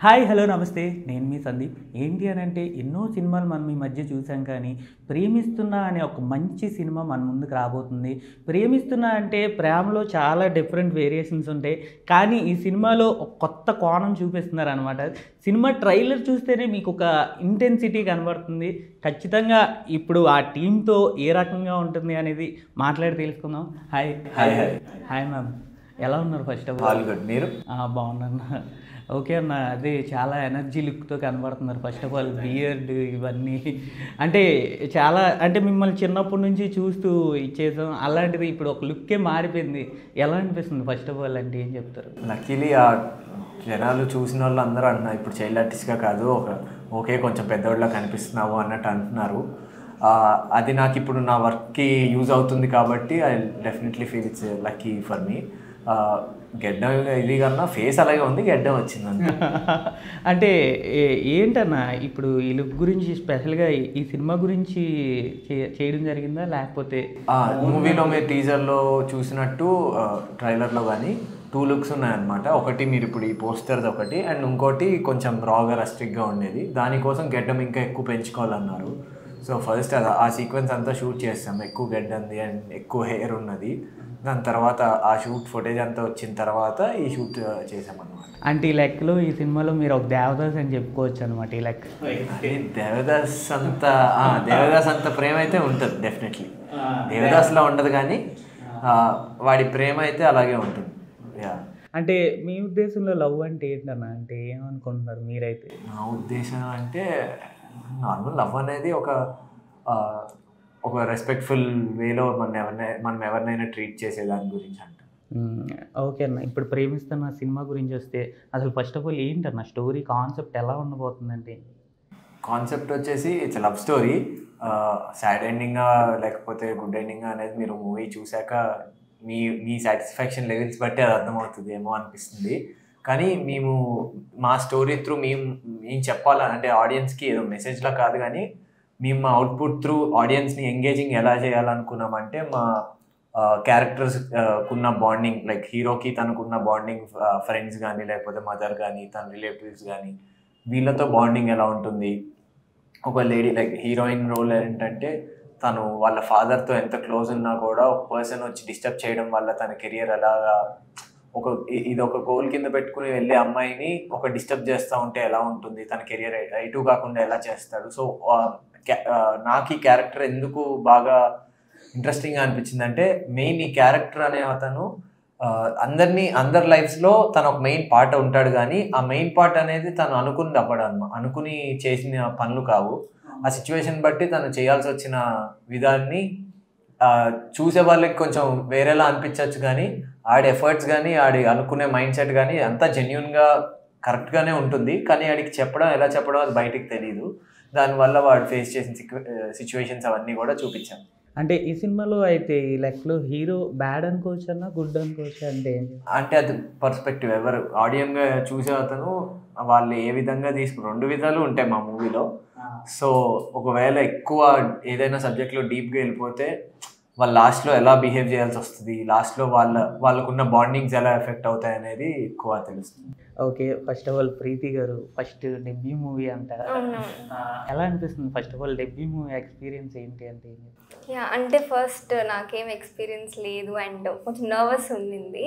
Hi hello నమస్తే నేను మీ సందీప్. ఏంటి అని అంటే ఎన్నో సినిమాలు మనం ఈ మధ్య చూసాం, కానీ ప్రేమిస్తున్నా అనే ఒక మంచి సినిమా మన ముందుకు రాబోతుంది. ప్రేమిస్తున్నా అంటే ప్రేమలో చాలా డిఫరెంట్ వేరియేషన్స్ ఉంటాయి, కానీ ఈ సినిమాలో ఒక కొత్త కోణం చూపిస్తున్నారు అనమాట. సినిమా ట్రైలర్ చూస్తేనే మీకు ఒక ఇంటెన్సిటీ కనబడుతుంది. ఖచ్చితంగా ఇప్పుడు ఆ టీంతో ఏ రకంగా ఉంటుంది అనేది మాట్లాడి తెలుసుకుందాం. Hi hi hi hi ma'am, ఎలా ఉన్నారు? First of all good. మీరు? బాగున్నాను. ఓకే అన్న, అదే చాలా ఎనర్జీ లుక్తో కనబడుతున్నారు. ఫస్ట్ ఆఫ్ ఆల్ బియర్డ్ ఇవన్నీ అంటే చాలా, అంటే మిమ్మల్ని చిన్నప్పటి నుంచి చూస్తూ ఇచ్చేసాం, అలాంటిది ఇప్పుడు ఒక లుక్కే మారిపోయింది. ఎలా అనిపిస్తుంది ఫస్ట్ ఆఫ్ ఆల్ అంటే ఏం చెప్తారు? లక్కీలీ ఆ జనాలు చూసిన వాళ్ళు అందరూ అంటున్నారు ఇప్పుడు చైల్డ్ ఆర్టిస్ట్గా కాదు, ఓకే కొంచెం పెద్దవాళ్ళ కనిపిస్తున్నావు అన్నట్టు అంటున్నారు. అది నాకు ఇప్పుడు నా వర్క్కి యూజ్ అవుతుంది కాబట్టి I definitely feel it's lucky for me. గెడ్డం ఇది కన్నా ఫేస్ అలాగే ఉంది, గెడ్డం వచ్చిందండి. అంటే ఏంటన్నా ఇప్పుడు ఈ లుక్ గురించి స్పెషల్గా ఈ సినిమా గురించి చేయడం జరిగిందా, లేకపోతే మూవీలో మీరు టీజర్లో చూసినట్టు ట్రైలర్లో కానీ 2 లుక్స్ ఉన్నాయన్నమాట. ఒకటి మీరు ఇప్పుడు ఈ పోస్టర్ది ఒకటి, అండ్ ఇంకోటి కొంచెం రాగా రస్ట్రిక్గా ఉండేది. దానికోసం గెడ్డం ఇంకా ఎక్కువ పెంచుకోవాలన్నారు. సో ఫస్ట్ ఆ సీక్వెన్స్ అంతా షూట్ చేస్తాం. ఎక్కువ గెడ్డంది అండ్ ఎక్కువ హెయిర్ ఉన్నది. దాని తర్వాత ఆ షూట్ ఫుటేజ్ అంతా వచ్చిన తర్వాత ఈ షూట్ చేసామన్నమాట. అంటే ఈ లెక్కలో ఈ సినిమాలో మీరు ఒక దేవదాస్ అని చెప్పుకోవచ్చు అనమాట. ఈ లెక్క దేవదాస్ అంత ప్రేమ అయితే ఉంటుంది డెఫినెట్లీ. దేవదాస్లో ఉండదు కానీ వాడి ప్రేమ అయితే అలాగే ఉంటుంది. అంటే మీ ఉద్దేశంలో లవ్ అంటే ఏంటన్నా, అంటే ఏమనుకుంటున్నారు మీరైతే? నా ఉద్దేశం అంటే నార్మల్ లవ్ అనేది ఒక రెస్పెక్ట్ఫుల్ వేలో మనం ఎవరినైనా ట్రీట్ చేసే దాని గురించి అంట. ఓకే అన్న, ఇప్పుడు ప్రేమిస్తున్న సినిమా గురించి వస్తే అసలు ఫస్ట్ ఆఫ్ ఆల్ ఏంటన్న స్టోరీ కాన్సెప్ట్ ఎలా ఉండబోతుందంటే? కాన్సెప్ట్ వచ్చేసి ఇట్స్ లవ్ స్టోరీ. సాడ్ ఎండింగా లేకపోతే గుడ్ ఎండింగా అనేది మీరు మూవీ చూశాక మీ సాటిస్ఫాక్షన్ లెవెల్స్ బట్టి అది అర్థమవుతుంది ఏమో అనిపిస్తుంది. కానీ మేము మా స్టోరీ త్రూ మేము చెప్పాలంటే ఆడియన్స్కి ఏదో మెసేజ్లా కాదు, కానీ మేము మా అవుట్పుట్ త్రూ ఆడియన్స్ని ఎంగేజింగ్ ఎలా చేయాలనుకున్నామంటే మా క్యారెక్టర్స్ కున్న బాండింగ్, లైక్ హీరోకి తనకున్న బాండింగ్, ఫ్రెండ్స్ కానీ లేకపోతే మదర్ కానీ తన రిలేటివ్స్ కానీ వీళ్ళతో బాండింగ్ ఎలా ఉంటుంది. ఒక లేడీ లైక్ హీరోయిన్ రోల్ ఏంటంటే తను వాళ్ళ ఫాదర్తో ఎంత క్లోజ్ ఉన్నా కూడా ఒక పర్సన్ వచ్చి డిస్టర్బ్ చేయడం వల్ల తన కెరియర్ ఎలాగా ఇది ఒక గోల్ కింద పెట్టుకుని వెళ్ళే అమ్మాయిని ఒక డిస్టర్బ్ చేస్తూ ఉంటే ఎలా ఉంటుంది, తన కెరియర్ రైటు కాకుండా ఎలా చేస్తాడు. సో నాకు ఈ క్యారెక్టర్ ఎందుకు బాగా ఇంట్రెస్టింగ్గా అనిపించింది అంటే మెయిన్ ఈ క్యారెక్టర్ అనే అతను అందరి లైఫ్స్లో తను ఒక మెయిన్ పార్ట్ ఉంటాడు, కానీ ఆ మెయిన్ పార్ట్ అనేది తను అనుకుని చేసిన పనులు కావు. ఆ సిచ్యువేషన్ బట్టి తను చేయాల్సి వచ్చిన విధాన్ని చూసే వాళ్ళకి కొంచెం వేరేలా అనిపించవచ్చు, కానీ ఆడి ఎఫర్ట్స్ కానీ ఆడి అనుకునే మైండ్ సెట్ కానీ అంతా జెన్యున్గా కరెక్ట్గానే ఉంటుంది. కానీ ఆడికి ఎలా చెప్పడం అది బయటికి తెలియదు. దానివల్ల వాడు ఫేస్ చేసిన సిచ్యువేషన్స్ అవన్నీ కూడా చూపించాం. అంటే ఈ సినిమాలో అయితే ఈ లెక్కలో హీరో బ్యాడ్ అనుకోవచ్చు అన్న, గుడ్ అనుకోవచ్చు అంటే అది పర్స్పెక్టివ్. ఎవరు ఆడియన్గా చూసే అతను వాళ్ళు ఏ విధంగా 2 విధాలు ఉంటాయి మా మూవీలో. సో ఒకవేళ ఎక్కువ ఏదైనా సబ్జెక్ట్లో డీప్గా వెళ్ళిపోతే వాళ్ళు లాస్ట్లో ఎలా బిహేవ్ చేయాల్సి వస్తుంది, లాస్ట్లో వాళ్ళకున్న బాండింగ్స్ ఎలా ఎఫెక్ట్ అవుతాయి అనేది ఎక్కువ తెలుస్తుంది. ఓకే, ఫస్ట్ ఆఫ్ ఆల్ ప్రీతి గారు ఫస్ట్ డెబ్యూ మూవీ అంట, ఎలా అనిపిస్తుంది? First of all debut movie experience ఏంటి అంటే? అంటే ఫస్ట్ నాకేం ఎక్స్పీరియన్స్ లేదు అండ్ కొంచెం నర్వస్ ఉండింది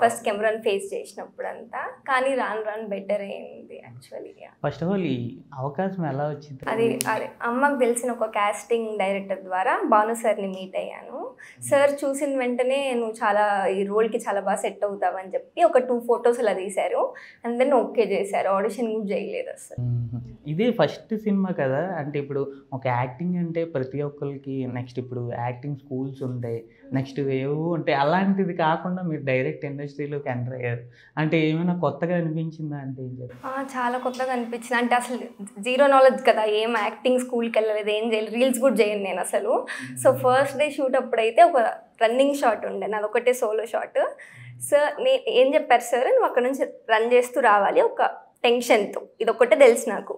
ఫస్ట్ కెమెరాని ఫేస్ చేసినప్పుడు అంతా, కానీ రాను బెటర్ అయింది యాక్చువల్లీ. ఫస్ట్ ఆఫ్ ఆల్ ఈ అవకాశం ఎలా వచ్చింది? అది అమ్మకు తెలిసిన ఒక కాస్టింగ్ డైరెక్టర్ ద్వారా భాను సార్ని మీట్ అయ్యాను. సార్ చూసిన వెంటనే నువ్వు చాలా ఈ రోల్కి చాలా బాగా సెట్ అవుతావు అని చెప్పి ఒక 2 ఫొటోస్ అలా తీశారు, అండ్ దెన్ ఓకే చేశారు. ఆడిషన్ కూడా చేయలేదు అసలు. ఇదే ఫస్ట్ సినిమా కదా, అంటే ఇప్పుడు ఒక యాక్టింగ్ అంటే ప్రతి ఒక్కరికి నెక్స్ట్ ఇప్పుడు యాక్టింగ్ స్కూల్స్ ఉంటాయి, నెక్స్ట్ ఏవో ఉంటాయి, అలాంటిది కాకుండా మీరు డైరెక్ట్ ఇండస్ట్రీలోకి ఎంటర్ అయ్యారు అంటే ఏమైనా కొత్తగా అనిపించిందా అంటే? చాలా కొత్తగా అనిపించింది. అంటే అసలు జీరో నాలెడ్జ్ కదా, ఏం యాక్టింగ్ స్కూల్కి వెళ్ళలేదు, ఏం చేయలేదు, రీల్స్ కూడా చేయను నేను అసలు. సో ఫస్ట్ డే షూట్ అప్పుడైతే ఒక రన్నింగ్ షాట్ ఉండే, నాది ఒకటే సోలో షాట్. సార్ ఏం చెప్పారు సార్, నువ్వు అక్కడ నుంచి రన్ చేస్తూ రావాలి ఒక టెన్షన్తో, ఇది ఒక్కటే తెలుసు నాకు.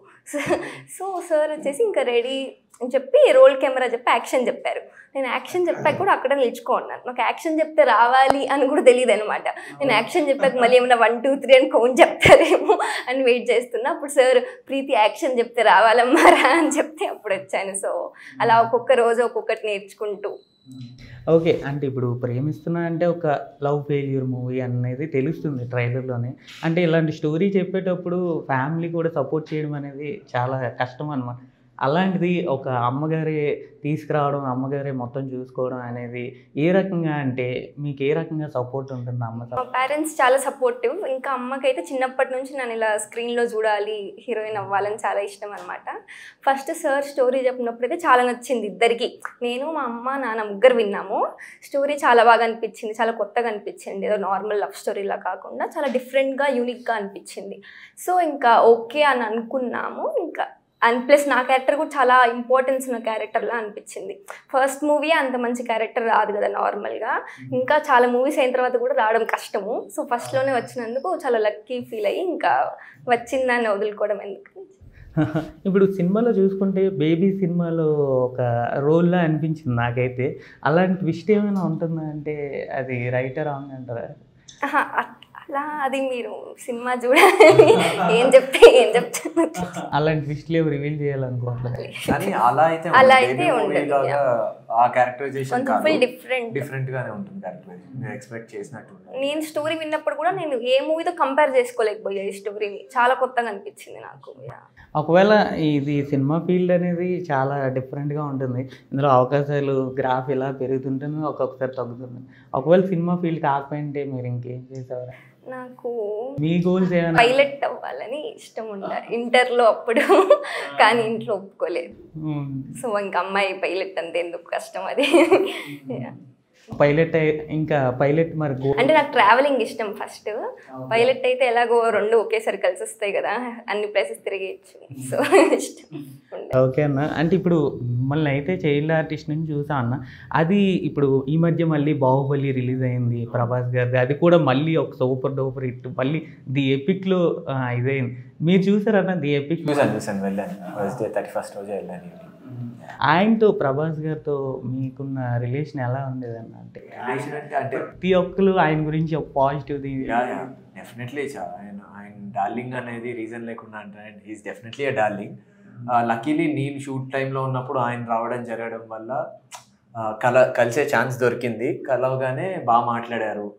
సో సార్ వచ్చేసి ఇంకా రెడీ అని చెప్పి రోల్ కెమెరా చెప్పి యాక్షన్ చెప్పారు. నేను యాక్షన్ చెప్పాక కూడా అక్కడ నిల్చుకున్నాను. నాకు యాక్షన్ చెప్తే రావాలి అని కూడా తెలియదు అనమాట. నేను యాక్షన్ చెప్పాక మళ్ళీ ఏమైనా 1 2 3 అని కౌంట్ చెప్తారేమో అని వెయిట్ చేస్తున్నా. అప్పుడు సార్ ప్రీతి యాక్షన్ చెప్తే రావాలమ్మారా అని చెప్తే అప్పుడు వచ్చాను. సో అలా ఒక్కొక్క రోజు ఒక్కొక్కటి నేర్చుకుంటూ. ఓకే, అంటే ఇప్పుడు ప్రేమిస్తున్నా అంటే ఒక లవ్ ఫెయిల్యూర్ మూవీ అనేది తెలుస్తుంది ట్రైలర్లోనే. అంటే ఇలాంటి స్టోరీ చెప్పేటప్పుడు ఫ్యామిలీ కూడా సపోర్ట్ చేయడం అనేది చాలా కష్టం అనమాట. అలాంటిది ఒక అమ్మగారే తీసుకురావడం, అమ్మగారే మొత్తం చూసుకోవడం అనేది ఏ రకంగా, అంటే మీకు ఏ రకంగా సపోర్ట్ ఉంటుంది అమ్మ? మా పేరెంట్స్ చాలా సపోర్టివ్. ఇంకా అమ్మకైతే చిన్నప్పటి నుంచి నన్ను ఇలా స్క్రీన్లో చూడాలి, హీరోయిన్ అవ్వాలని చాలా ఇష్టం అనమాట. ఫస్ట్ సార్ స్టోరీ చెప్పినప్పుడు అయితే చాలా నచ్చింది ఇద్దరికి. నేను మా అమ్మ నాన్న ముగ్గురు విన్నాము. స్టోరీ చాలా బాగా అనిపించింది, చాలా కొత్తగా అనిపించింది. ఏదో నార్మల్ లవ్ స్టోరీలా కాకుండా చాలా డిఫరెంట్గా యూనిక్గా అనిపించింది. సో ఇంకా ఓకే అని అనుకున్నాము. ఇంకా అండ్ ప్లస్ నా క్యారెక్టర్ కూడా చాలా ఇంపార్టెన్స్ ఉన్న క్యారెక్టర్లా అనిపించింది. ఫస్ట్ మూవీ అంత మంచి క్యారెక్టర్ రాదు కదా నార్మల్గా. ఇంకా చాలా మూవీస్ అయిన తర్వాత కూడా రావడం కష్టము. సో ఫస్ట్లోనే వచ్చినందుకు చాలా లక్కీ ఫీల్ అయ్యి ఇంకా వచ్చిందాన్ని వదులుకోవడం ఎందుకు. ఇప్పుడు సినిమాలో చూసుకుంటే బేబీ సినిమాలో ఒక రోల్లా అనిపించింది నాకైతే. అలాంటి ట్విస్ట్ ఏమైనా ఉంటుందా, అంటే అది రైటర్ రాంగ్ అంటారా? అలా అది మీరు సినిమా చూడాలి, ఏం చెప్తాను. అలాంటి ట్విస్ట్లు ఏమి రివీల్ చేయాలనుకోవట్లేదు. కానీ అలా అయితే ఉండదు. ఆ క్యారెక్టరైజేషన్ ఫుల్ డిఫరెంట్ గానే ఉంటుంది క్యారెక్టరైజేషన్, నేను ఎక్స్పెక్ట్ చేసినట్టు. నేను స్టోరీ విన్నప్పుడు కూడా నేను ఏ మూవీతో కంపేర్ చేసుకోలేకపోయా. ఈ స్టోరీని చాలా కొత్తగా అనిపించింది నాకు. ఒకవేళ ఇది సినిమా ఫీల్డ్ అనేది చాలా డిఫరెంట్గా ఉంటుంది. ఇందులో అవకాశాలు గ్రాఫ్ ఇలా పెరుగుతుంటుంది, ఒక్కొక్కసారి తగ్గుతుంది. ఒకవేళ సినిమా ఫీల్డ్ కాకపోయింటే మీరు ఇంకేం చేసేవారు? నాకు మీ గోల్స్ ఏమైనా? పైలట్ అవ్వాలని ఇష్టం ఉండే ఇంటర్లో అప్పుడు, కానీ ఇంట్లో ఒప్పుకోలేదు. సో ఇంకా అమ్మాయి పైలట్ అంతే ఎందుకు కష్టం అది. పైలట్ ఇంకా పైలట్ మరి అంటే నాకు ట్రావెలింగ్ ఇష్టం ఫస్ట్. పైలట్ అయితే ఎలాగో రెండు ఒకేసారి కలిసి వస్తాయి కదా, అన్ని ప్లేసెస్ తిరిగేయచ్చు. సో ఇష్టం. ఓకే అన్న, అంటే ఇప్పుడు మిమ్మల్ని అయితే చైల్డ్ ఆర్టిస్ట్ నుంచి చూసా అన్న. అది ఇప్పుడు ఈ మధ్య మళ్ళీ బాహుబలి రిలీజ్ అయింది ప్రభాస్ గారిది. అది కూడా మళ్ళీ ఒక సూపర్ డూపర్ హిట్, మళ్ళీ ది ఎపిక్లో ఇదైంది. మీరు చూసారన్న ది ఎపిక్? చూసాను, వెళ్ళాను. ఫస్ట్ డే 31st రోజే వెళ్ళాను. ఆయనతో ప్రభాస్ గారితో మీకున్న రిలేషన్ ఎలా ఉండేదన్న? అంటే ప్రతి ఒక్కరు ఆయన గురించి ఒక పాజిటివ్ డెఫినెట్లీ ఆయన డార్లింగ్ అనేది రీజన్ లేకుండా అంటే he's definitely a darling. Luckily నేను షూట్ టైంలో ఉన్నప్పుడు ఆయన రావడం జరగడం వల్ల కలిసే ఛాన్స్ దొరికింది. కలవగానే బాగా మాట్లాడారు.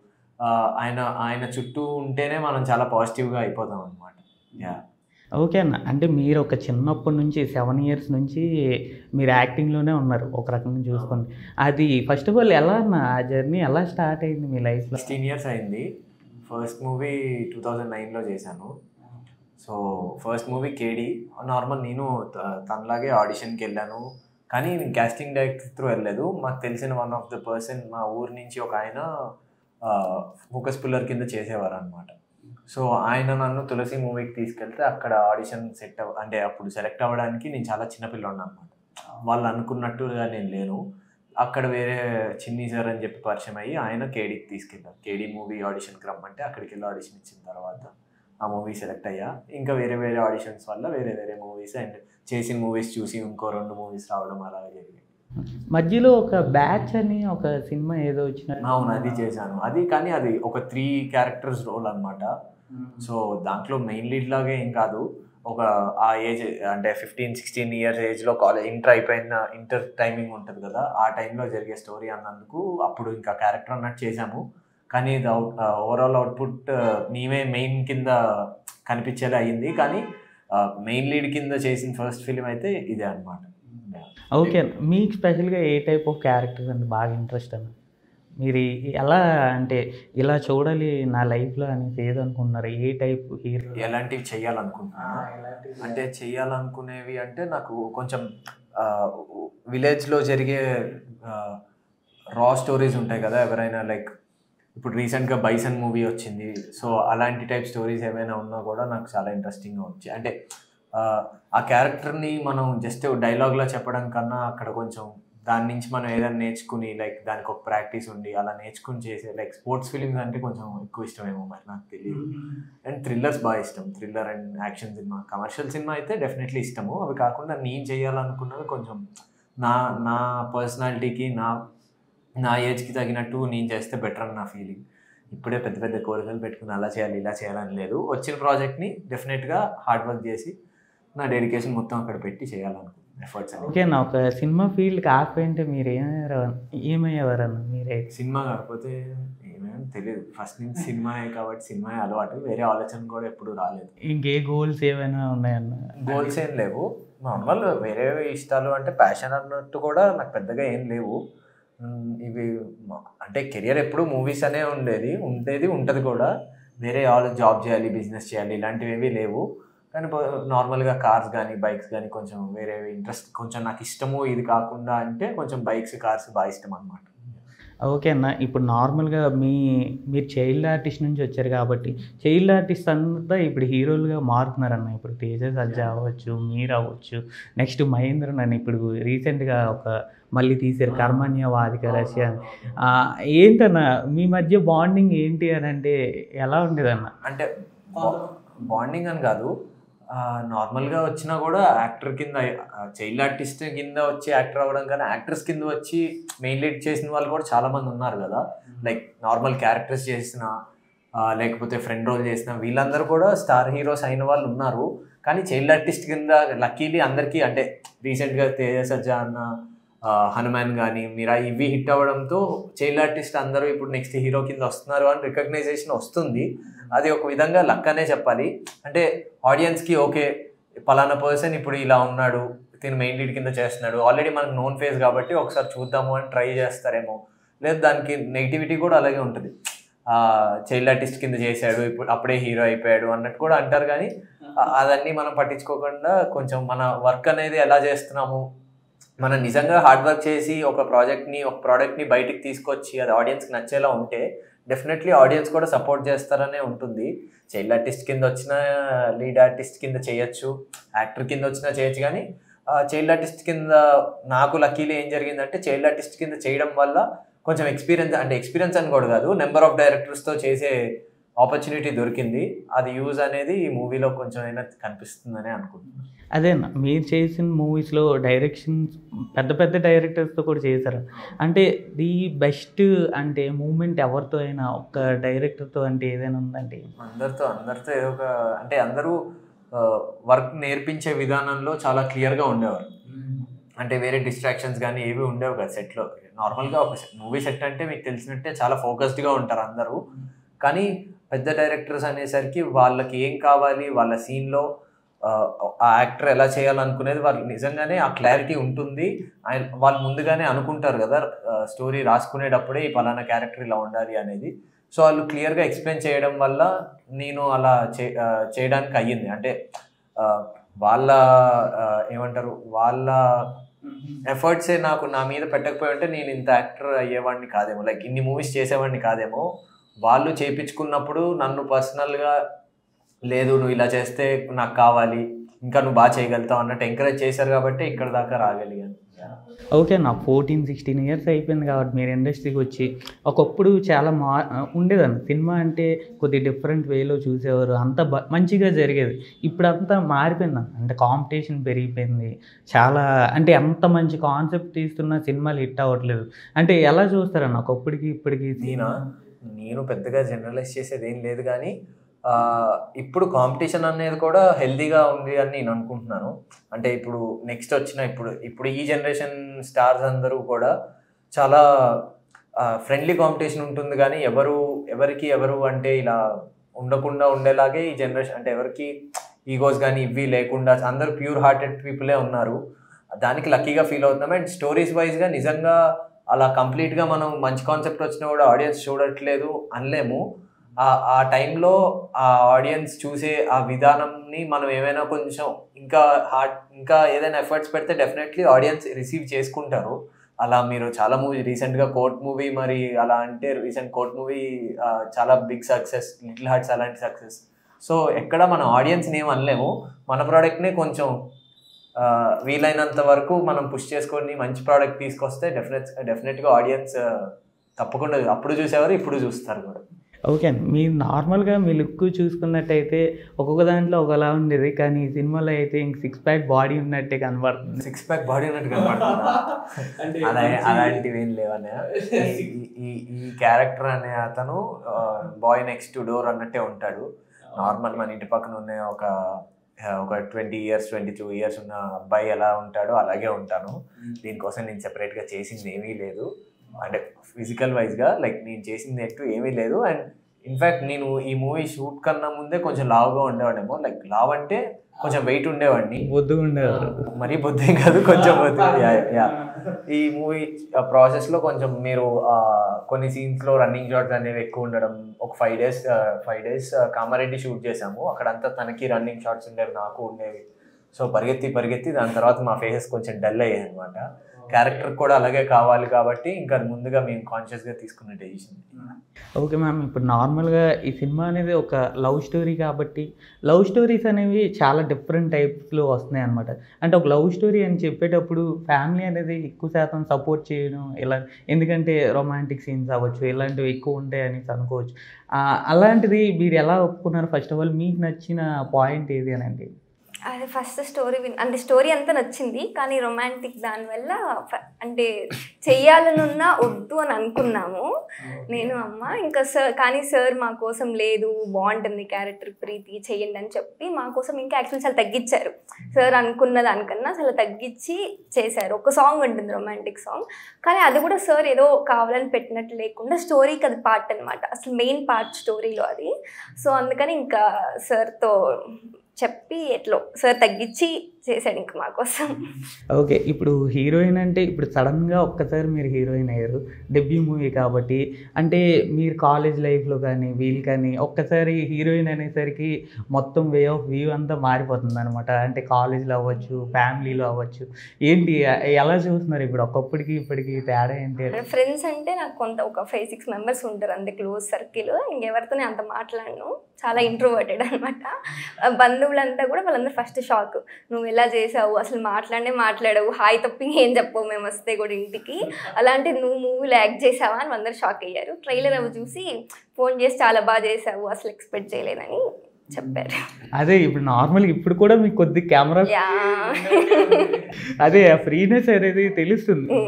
ఆయన చుట్టూ ఉంటేనే మనం చాలా పాజిటివ్గా అయిపోతాం అనమాట. ఓకే అన్న, అంటే మీరు ఒక చిన్నప్పటి నుంచి 7 years నుంచి మీరు యాక్టింగ్లోనే ఉన్నారు ఒక రకంగా చూసుకోండి. అది ఫస్ట్ ఆఫ్ ఆల్ ఎలా అన్న, ఆ జర్నీ ఎలా స్టార్ట్ అయింది మీ లైఫ్లో? 16 years అయింది. ఫస్ట్ మూవీ 2009లో చేశాను. So first movie Kedi. Normal నేను తనలాగే ఆడిషన్కి వెళ్ళాను, కానీ నేను క్యాస్టింగ్ డైరెక్టర్ త్రూ వెళ్ళలేదు. మాకు తెలిసిన వన్ ఆఫ్ ద పర్సన్ మా ఊరు నుంచి ఒక ఆయన ఫోకస్ పిల్లర్ కింద చేసేవారు అనమాట. సో ఆయన నన్ను తులసి మూవీకి తీసుకెళ్తే అక్కడ ఆడిషన్ అంటే అప్పుడు సెలెక్ట్ అవ్వడానికి నేను చాలా చిన్నపిల్లాడిని అనమాట. వాళ్ళు అనుకున్నట్టుగా నేను లేను. అక్కడ వేరే చిన్ని సార్ అని చెప్పి పరిచయం అయ్యి ఆయన కేడీకి తీసుకెళ్ళారు. కేడీ మూవీ ఆడిషన్కి రమ్మంటే అక్కడికి వెళ్ళి ఆడిషన్ ఇచ్చిన తర్వాత ఆ మూవీ సెలెక్ట్ అయ్యా. ఇంకా వేరే ఆడిషన్స్ వల్ల వేరే మూవీస్ అండ్ చేసిన మూవీస్ చూసి ఇంకో 2 మూవీస్ రావడం అలాగే జరిగింది. మధ్యలో ఒక బ్యాచ్ అని ఒక సినిమా ఏదో వచ్చిన? అవును, అది చేశాను. కానీ అది ఒక 3 characters రోల్ అనమాట. సో దాంట్లో మెయిన్ లీడ్ లాగే ఏం కాదు. ఒక ఆ ఏజ్ అంటే 15-16 years ఏజ్లో కాలేజ్ ఇంటర్ టైమింగ్ ఉంటుంది కదా, ఆ టైంలో జరిగే స్టోరీ అన్నందుకు అప్పుడు ఇంకా క్యారెక్టర్ అన్నట్టు చేశాము. కానీ ఇది ఓవరాల్ అవుట్పుట్ నీవే మెయిన్ కింద కనిపించేలా అయ్యింది. కానీ మెయిన్ లీడ్ కింద చేసిన ఫస్ట్ ఫిలిం అయితే ఇదే అనమాట. ఓకే, మీకు స్పెషల్గా ఏ టైప్ ఆఫ్ క్యారెక్టర్స్ అంటే బాగా ఇంట్రెస్ట్ అన్న? మీరు ఎలా అంటే ఇలా చూడాలి నా లైఫ్లో అనేసి ఏదనుకుంటున్నారు? ఏ టైప్ హీరో ఎలాంటివి చెయ్యాలనుకుంటున్నాను అంటే చెయ్యాలనుకునేవి అంటే నాకు కొంచెం విలేజ్లో జరిగే రా స్టోరీస్ ఉంటాయి కదా. ఎవరైనా లైక్ ఇప్పుడు రీసెంట్గా బైసన్ మూవీ వచ్చింది. సో అలాంటి టైప్ స్టోరీస్ ఏమైనా ఉన్నా కూడా నాకు చాలా ఇంట్రెస్టింగ్గా వచ్చాయి. అంటే ఆ క్యారెక్టర్ని మనం జస్ట్ డైలాగ్లో చెప్పడం కన్నా అక్కడ కొంచెం దాని నుంచి మనం ఏదైనా నేర్చుకుని లైక్ దానికి ఒక ప్రాక్టీస్ ఉండి అలా నేర్చుకుని చేసే లైక్ స్పోర్ట్స్ ఫిలిమ్స్ అంటే కొంచెం ఎక్కువ ఇష్టమేమో మరి నాకు తెలియదు. అండ్ థ్రిల్లర్స్ బాగా ఇష్టం, thriller and action cinema. Commercial cinema అయితే డెఫినెట్లీ ఇష్టము. అవి కాకుండా నేను చేయాలనుకున్నవి కొంచెం నా నా పర్సనాలిటీకి నా ఏజ్కి తగినట్టు నేను చేస్తే బెటర్ అని నా ఫీలింగ్. ఇప్పుడే పెద్ద పెద్ద కోరికలు పెట్టుకుని అలా చేయాలి ఇలా చేయాలని లేదు. వచ్చిన ప్రాజెక్ట్ని డెఫినెట్గా హార్డ్ వర్క్ చేసి నా డెడికేషన్ మొత్తం అక్కడ పెట్టి చేయాలనుకుంటున్నాను ఎఫర్ట్స్ అని. ఓకే అన్న, ఒక సినిమా ఫీల్డ్ కాకపోయింటే మీరు ఏమయ్యేవారన్న మీరే? సినిమా కాకపోతే ఏమేమో తెలియదు, ఫస్ట్ నుంచి సినిమాయే కాబట్టి సినిమాయే అలవాటు, వేరే ఆలోచన కూడా ఎప్పుడు రాలేదు. ఇంకే గోల్స్ ఏమైనా ఉన్నాయన్న? గోల్స్ ఏం లేవు, నార్మల్ వేరే ఇష్టాలు అంటే ప్యాషన్ అన్నట్టు కూడా నాకు పెద్దగా ఏం లేవు. ఇవి అంటే కెరియర్ ఎప్పుడు మూవీస్ అనే ఉండేది ఉంటుంది కూడా. వేరే జాబ్ చేయాలి బిజినెస్ చేయాలి ఇలాంటివి ఏమీ లేవు. కానీ నార్మల్గా కార్స్ కానీ బైక్స్ కానీ కొంచెం వేరే ఇంట్రెస్ట్, కొంచెం నాకు ఇష్టము ఇది కాకుండా అంటే కొంచెం బైక్స్ కార్స్ బాగా ఇష్టం అన్నమాట. ఓకే అన్న, ఇప్పుడు నార్మల్గా మీరు చైల్డ్ ఆర్టిస్ట్ నుంచి వచ్చారు కాబట్టి చైల్డ్ ఆర్టిస్ట్ అంతా ఇప్పుడు హీరోలుగా మారుతున్నారన్న. ఇప్పుడు తేజ సజ్జా అవ్వచ్చు, మీరు అవ్వచ్చు, నెక్స్ట్ మహేంద్రన్ అని ఇప్పుడు రీసెంట్గా మళ్ళీ తీసారు కర్మణ్య వాదిక రష్యా. ఏంటన్న మీ మధ్య బాండింగ్ ఏంటి అని అంటే ఎలా ఉండేదన్న? అంటే బాండింగ్ అని కాదు, నార్మల్గా వచ్చినా కూడా యాక్టర్ కింద, చైల్డ్ ఆర్టిస్ట్ కింద వచ్చి యాక్టర్ అవ్వడం కానీ యాక్టర్స్ కింద వచ్చి మెయిన్ లీడ్ చేసిన వాళ్ళు కూడా చాలామంది ఉన్నారు కదా. లైక్ నార్మల్ క్యారెక్టర్స్ చేసిన లేకపోతే ఫ్రెండ్ రోల్ చేసిన వీళ్ళందరూ కూడా స్టార్ హీరోస్ అయిన వాళ్ళు ఉన్నారు. కానీ చైల్డ్ ఆర్టిస్ట్ కింద లక్కీలీ అందరికీ అంటే రీసెంట్గా తేజ సజ్జా అన్న, హనుమాన్ కానీ మీరా ఇవి హిట్ అవ్వడంతో చైల్డ్ ఆర్టిస్ట్ అందరూ ఇప్పుడు నెక్స్ట్ హీరో కింద వస్తున్నారు అని రికగ్నైజేషన్ వస్తుంది. అది ఒక విధంగా లక్ అనే చెప్పాలి. అంటే ఆడియన్స్కి ఓకే పలానా పర్సన్ ఇప్పుడు ఇలా ఉన్నాడు, తిని మెయిన్ లీడ్ కింద చేస్తున్నాడు, ఆల్రెడీ మనకు నోన్ ఫేస్ కాబట్టి ఒకసారి చూద్దాము అని ట్రై చేస్తారేమో. లేదు దానికి నెగిటివిటీ కూడా అలాగే ఉంటుంది, చైల్డ్ ఆర్టిస్ట్ కింద చేశాడు ఇప్పుడు అప్పుడే హీరో అయిపోయాడు అన్నట్టు కూడా అంటారు. కానీ అదన్నీ మనం పట్టించుకోకుండా కొంచెం మన వర్క్ అనేది ఎలా చేస్తున్నాము, మనం నిజంగా హార్డ్ వర్క్ చేసి ఒక ప్రోడక్ట్ని బయటికి తీసుకొచ్చి అది ఆడియన్స్కి నచ్చేలా ఉంటే డెఫినెట్లీ ఆడియన్స్ కూడా సపోర్ట్ చేస్తారనే ఉంటుంది. చైల్డ్ ఆర్టిస్ట్ కింద వచ్చిన లీడ్ ఆర్టిస్ట్ కింద చేయొచ్చు, యాక్టర్ కింద వచ్చినా చేయొచ్చు. కానీ చైల్డ్ ఆర్టిస్ట్ కింద నాకు లక్కీలో ఏం జరిగిందంటే చైల్డ్ ఆర్టిస్ట్ కింద చేయడం వల్ల కొంచెం ఎక్స్పీరియన్స్ అని కూడా కాదు, నెంబర్ ఆఫ్ డైరెక్టర్స్తో చేసే ఆపర్చునిటీ దొరికింది. అది యూజ్ అనేది ఈ మూవీలో కొంచెం అయినా కనిపిస్తుందని అనుకుంటున్నాను. అదేనా మీరు చేసిన మూవీస్లో డైరెక్షన్ పెద్ద పెద్ద డైరెక్టర్స్తో కూడా చేశారు. అంటే ది బెస్ట్ అంటే మూమెంట్ ఎవరితో అయినా ఒక్క డైరెక్టర్తో అంటే ఏదైనా ఉందంటే? అందరితో ఏదో ఒక అంటే అందరూ వర్క్ నేర్పించే విధానంలో చాలా క్లియర్గా ఉండేవారు. అంటే వేరే డిస్ట్రాక్షన్స్ కానీ ఏవి ఉండేవి కదా సెట్లో. నార్మల్గా ఒక మూవీ సెట్ అంటే మీకు తెలిసినట్టే చాలా ఫోకస్డ్గా ఉంటారు అందరూ. కానీ పెద్ద డైరెక్టర్స్ అనేసరికి వాళ్ళకి ఏం కావాలి, వాళ్ళ సీన్లో ఆ యాక్టర్ ఎలా చేయాలనుకునేది వాళ్ళకి నిజంగానే ఆ క్లారిటీ ఉంటుంది. వాళ్ళు ముందుగానే అనుకుంటారు కదా స్టోరీ రాసుకునేటప్పుడే ఈ పలానా క్యారెక్టర్ ఇలా ఉండాలి అనేది. సో వాళ్ళు క్లియర్గా ఎక్స్ప్లెయిన్ చేయడం వల్ల నేను అలా చేయడానికి అయ్యింది. అంటే వాళ్ళ వాళ్ళ ఎఫర్ట్సే నాకు నా మీద పెట్టకపోయి ఉంటే నేను ఇంత యాక్టర్ అయ్యేవాడిని కాదేమో, లైక్ ఇన్ని మూవీస్ చేసేవాడిని కాదేమో. వాళ్ళు చేయించుకున్నప్పుడు నన్ను పర్సనల్గా లేదు నువ్వు ఇలా చేస్తే నాకు కావాలి, ఇంకా నువ్వు బాగా చేయగలుగుతావు అన్నట్టు ఎంకరేజ్ చేశారు కాబట్టి ఇక్కడ దాకా రాగలిగాను. ఓకే, నాకు 14-16 ఇయర్స్ అయిపోయింది కాబట్టి మీరు ఇండస్ట్రీకి వచ్చి ఒకప్పుడు చాలా ఉండేదండి. సినిమా అంటే కొద్ది డిఫరెంట్ వేలో చూసేవారు, అంత మంచిగా జరిగేది. ఇప్పుడు అంతా మారిపోయింది, అంటే కాంపిటీషన్ పెరిగిపోయింది చాలా. అంటే అంత మంచి కాన్సెప్ట్ తీస్తున్న సినిమాలు హిట్ అవ్వట్లేదు. అంటే ఎలా చూస్తారన్న ఒకప్పటికి ఇప్పటికి? నేను పెద్దగా జనరలైజ్ చేసేది ఏం లేదు, కానీ ఇప్పుడు కాంపిటీషన్ అనేది కూడా హెల్దీగా ఉంది అని నేను అనుకుంటున్నాను. అంటే ఇప్పుడు నెక్స్ట్ వచ్చిన ఇప్పుడు ఈ జనరేషన్ స్టార్స్ అందరూ కూడా చాలా ఫ్రెండ్లీ కాంపిటీషన్ ఉంటుంది. కానీ ఎవరికి అంటే ఇలా ఉండకుండా ఉండేలాగే ఈ జనరేషన్, అంటే ఎవరికి ఈగోస్ కానీ ఇవి లేకుండా అందరూ ప్యూర్ హార్టెడ్ పీపులే ఉన్నారు. దానికి లక్కీగా ఫీల్ అవుతున్నాం. అండ్ స్టోరీస్ వైజ్గా నిజంగా అలా కంప్లీట్గా మనం మంచి కాన్సెప్ట్ వచ్చినా కూడా ఆడియన్స్ చూడట్లేదు అనలేము. ఆ టైంలో ఆ ఆడియన్స్ చూసే ఆ విధానంని మనం ఏమైనా కొంచెం ఇంకా ఏదైనా ఎఫర్ట్స్ పెడితే డెఫినెట్లీ ఆడియన్స్ రిసీవ్ చేసుకుంటారు. అలా మీరు చాలా మూవీ రీసెంట్గా కోర్ట్ మూవీ, మరి అలా అంటే రీసెంట్ కోర్ట్ మూవీ చాలా బిగ్ సక్సెస్, లిటిల్ హార్ట్స్ అలాంటి సక్సెస్. సో ఎక్కడ మనం ఆడియన్స్ని ఏం అనలేము, మన ప్రోడక్ట్ని కొంచెం వీలైనంత వరకు మనం పుష్ చేసుకొని మంచి ప్రోడక్ట్ తీసుకొస్తే డెఫినెట్గా ఆడియన్స్ తప్పకుండా అప్పుడు చూసేవారు, ఇప్పుడు చూస్తారు కూడా. ఓకే అండి. మీరు నార్మల్గా మీ లుక్ చూసుకున్నట్టయితే ఒక్కొక్క దాంట్లో ఒకలా ఉండేది, కానీ ఈ సినిమాలో అయితే ఇంక 6 ప్యాక్ బాడీ ఉన్నట్టే కనబడుతుంది. 6 ప్యాక్ బాడీ ఉన్నట్టు కనబడుతుంది. అలాంటివి ఏం లేవనే. ఈ క్యారెక్టర్ అనే అతను బాయ్ నెక్స్ట్ డోర్ అన్నట్టే ఉంటాడు. నార్మల్ మన ఇంటి పక్కన ఉన్న ఒక 20 years 22 years ఉన్న అబ్బాయి ఎలా ఉంటాడో అలాగే ఉంటాను. దీనికోసం నేను సెపరేట్గా చేసింది ఏమీ లేదు, అంటే ఫిజికల్ వైజ్గా లైక్ నేను చేసింది ఎట్టు ఏమీ లేదు. అండ్ ఇన్ఫ్యాక్ట్ నేను ఈ మూవీ షూట్ కన్నా ముందే కొంచెం లావుగా ఉండేవాడేమో, లైక్ లావ్ అంటే కొంచెం వెయిట్ ఉండేవాడిని. బొద్దుగా ఉండేవారు. మరీ బొద్దే కాదు, కొంచెం బొద్దు. ఈ మూవీ ప్రాసెస్లో కొంచెం మీరు కొన్ని సీన్స్లో రన్నింగ్ షాట్స్ అనేవి ఎక్కువ ఉండడం, ఒక 5 days కామారెడ్డి షూట్ చేసాము. అక్కడంతా తనకి రన్నింగ్ షాట్స్ ఉండేవి, నాకు ఉండేవి. సో పరిగెత్తి దాని తర్వాత మా ఫేసెస్ కొంచెం డల్ అయ్యాయి అనమాట. క్యారెక్టర్ కూడా అలాగే కావాలి కాబట్టి ఇంకా ముందుగా మేము కాన్షియస్గా తీసుకున్న డెసిషన్. ఓకే మ్యామ్, ఇప్పుడు నార్మల్గా ఈ సినిమా అనేది ఒక లవ్ స్టోరీ కాబట్టి లవ్ స్టోరీస్ అనేవి చాలా డిఫరెంట్ టైప్స్లో వస్తున్నాయి అనమాట. అంటే ఒక లవ్ స్టోరీ అని చెప్పేటప్పుడు ఫ్యామిలీ అనేది ఎక్కువ శాతం సపోర్ట్ చేయడం ఇలా, ఎందుకంటే రొమాంటిక్ సీన్స్ అవ్వచ్చు ఇలాంటివి ఎక్కువ ఉంటాయి అనేసి అనుకోవచ్చు. అలాంటిది మీరు ఎలా ఒప్పుకున్నారు? ఫస్ట్ ఆఫ్ ఆల్ మీకు నచ్చిన పాయింట్ ఏది అని అండి? అది ఫస్ట్ స్టోరీ అంటే స్టోరీ అంతా నచ్చింది, కానీ రొమాంటిక్ దానివల్ల అంటే చెయ్యాలనున్నా వద్దు అని అనుకున్నాము నేను అమ్మ. ఇంకా కానీ సార్ మా కోసం లేదు, బాగుంటుంది క్యారెక్టర్, ప్రీతి చెయ్యండి అని చెప్పి మా కోసం ఇంకా యాక్చువల్లీ చాలా తగ్గించారు. సార్ అనుకున్న దానికన్నా చాలా తగ్గించి చేశారు. ఒక సాంగ్ ఉంటుంది రొమాంటిక్ సాంగ్, కానీ అది కూడా సార్ ఏదో కావాలని పెట్టినట్టు లేకుండా స్టోరీకి అది పార్ట్ అనమాట, అసలు మెయిన్ పార్ట్ స్టోరీలో అది. సో అందుకని ఇంకా సార్తో చెప్పి ఎట్లో సార్ తగ్గించి చేశాడు ఇంకా మా కోసం. ఓకే, ఇప్పుడు హీరోయిన్ అంటే ఇప్పుడు సడన్గా ఒక్కసారి మీరు హీరోయిన్ అయ్యారు, డెబ్యూ మూవీ కాబట్టి. అంటే మీరు కాలేజ్ లైఫ్లో కానీ వీళ్ళు కానీ ఒక్కసారి హీరోయిన్ అనేసరికి మొత్తం వే ఆఫ్ వ్యూ అంతా మారిపోతుంది అనమాట. అంటే కాలేజ్లో అవ్వచ్చు, ఫ్యామిలీలో అవ్వచ్చు, ఏంటి ఎలా చూస్తున్నారు ఇప్పుడు ఒకప్పటికి ఇప్పటికి తేడా ఏంటి? ఫ్రెండ్స్ అంటే నాకు ఒక 5-6 members ఉంటారు అంతే క్లోజ్ సర్కిల్. ఇంకెవరితో నేను అంత మాట్లాడను, చాలా ఇంట్రోవర్టెడ్ అనమాట. బంధువులంతా కూడా వాళ్ళందరూ ఫస్ట్ షాక్, నువ్వు ఎలా చేసావు, అసలు మాట్లాడవు, హాయ్ తప్పి ఏం చెప్పవు మేము వస్తే కూడా ఇంటికి, అలాంటి నువ్వు మూవీలో యాక్ట్ చేసావా అని అందరూ షాక్ అయ్యారు. ట్రైలర్ అవి చూసి ఫోన్ చేసి చాలా బాగా చేసావు, అసలు ఎక్స్పెక్ట్ చేయలేదని చెప్పారు. అదే ఇప్పుడు నార్మల్గా ఇప్పుడు కూడా మీకు కొద్ది కెమెరా అదే ఆ ఫ్రీనెస్ అనేది తెలుస్తుంది.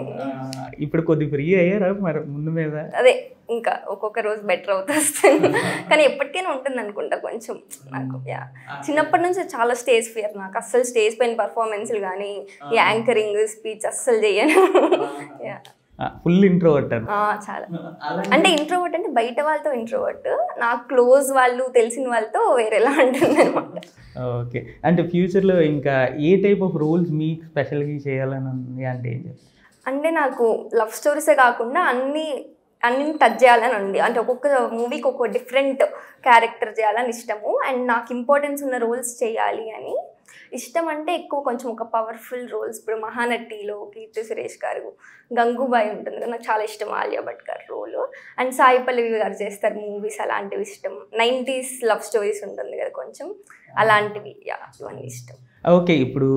ఇప్పుడు కొద్ది ఫ్రీ అయ్యారా మరి ముందు మీద? అదే ఇంకా ఒక్కొక్క రోజు బెటర్ అవుతుంది, కానీ ఎప్పటికైనా ఉంటుంది అనుకుంటా కొంచెం నాకు. చిన్నప్పటి నుంచి చాలా స్టేజ్ ఫియర్ నాకు, అస్సలు స్టేజ్ పైన పర్ఫార్మెన్స్లు కానీ యాంకరింగ్ స్పీచ్ అస్సలు చేయను. ఫుల్ ఇంట్రోవర్ట్ అని. చాలా అంటే ఇంట్రోవర్ట్ అంటే బయట వాళ్ళతో ఇంట్రోవర్ట్, నాకు క్లోజ్ వాళ్ళు తెలిసిన వాళ్ళతో వేరేలా ఉంటుంది అనమాట. ఓకే, అంటే ఫ్యూచర్లో ఇంకా ఏ టైప్ ఆఫ్ రోల్స్ మీకు స్పెషల్గా చేయాలని ఉంది అంటే ఏం చెప్తారు? అంటే నాకు లవ్ స్టోరీసే కాకుండా అన్ని టచ్ చేయాలని ఉంది. అంటే ఒక్కొక్క మూవీకి ఒక్కొక్క డిఫరెంట్ క్యారెక్టర్ చేయాలని ఇష్టము. అండ్ నాకు ఇంపార్టెన్స్ ఉన్న రోల్స్ చేయాలి అని ఇష్టం. అంటే ఎక్కువ కొంచెం ఒక పవర్ఫుల్ రోల్స్, ఇప్పుడు మహానటిలో కీర్తి సురేష్ గారు, గంగూబాయి ఉంటుంది కదా, నాకు చాలా ఇష్టం ఆలియా భట్ గారు రోలు. అండ్ సాయి పల్లవి గారు చేస్తారు మూవీస్, అలాంటివి ఇష్టం. 90s లవ్ స్టోరీస్ ఉంటుంది కదా కొంచెం, అలాంటివి ఇవన్నీ ఇష్టం. ఓకే, ఇప్పుడు